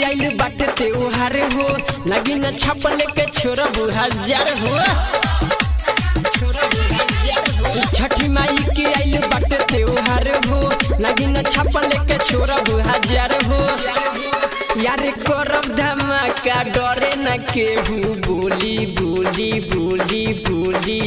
आइल बाटे त्योहार हो नगिन छपल के छोरा हजार हो छठी माई के आइल बाटे त्योहार हो नगिन छपल के छोरा हजार हो यार करब धमाका डरे न केहू बोली बोली बोली बोली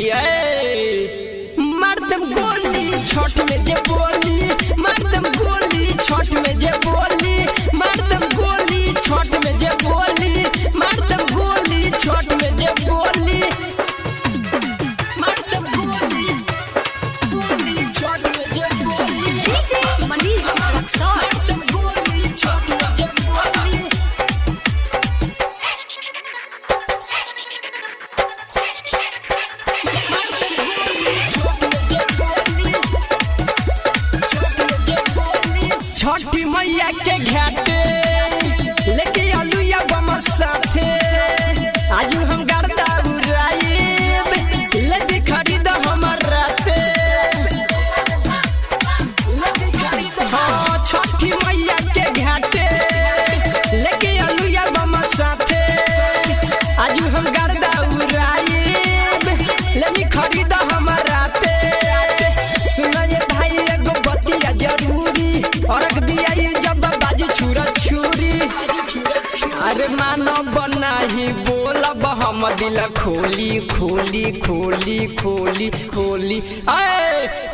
मर्दम गोली छठ में जे बोली मर्दम गोली छठ में जे बोली मर्दम गोली छठ में जे बोली मर्दम गोली छठ में जे बोली मर्दम गोली गोली छठ में जे बोली डीजे मनीष रक्सौल मर्दम गोली छठ में जे बोली छठी मैया के घाटे लेके अलुया बम साथे आज हम गर्दा उड़ाइब लेके खरीद हमर राते लेके खरीद हां छठी मैया के घाटे लेके अलुया बम साथे आज हम गर्दा उड़ाइब लेके खरीद हमर राते सुना ये भाई एगो बतिया जरूरी और जब बाजी छुरा छुरी अरे मानो बनाही बोलब हम दिल खोली खोली खोली खोली खोली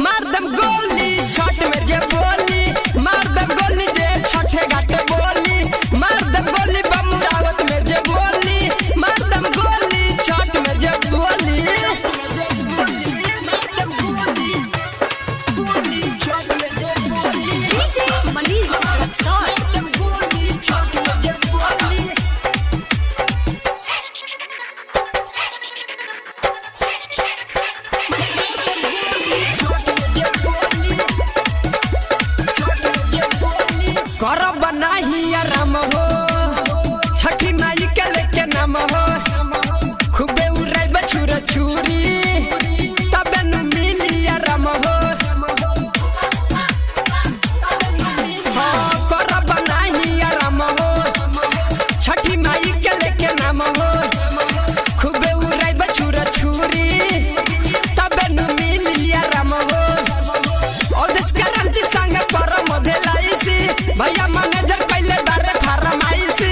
मर्दम गोली छठ में जे बोली मर्दम गोली जे छठे घाटे बोली मर्दम गोली बमुरावत में जे बोली मर्दम गोली छठ में जे बोली मर्दम गोली गोली छठ में जे बोली डीजे मनीष रक्सौल करब नाही आराम हो छठी माई के लेके नाम हो खूबे उड़ाइब छुरा छुरी तबे न मिली आराम हो हाँ करब नाही आराम हो छठी माई के लेके नाम हो खूबे उड़ाइब छुरा छुरी तबे न मिली आराम हो और देश क्रांति संग पर मधेलाइसी भैया मैनेजर पहले बारे फरमाइसी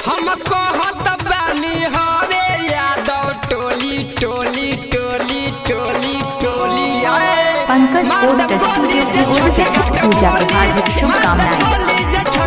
हम कहत बानी हवे यादव टोली टोली टोली टोली टोली पंकज पोस्टर स्टूडियो की ओर से छठ पूजा की हार्दिक शुभकामनाएं।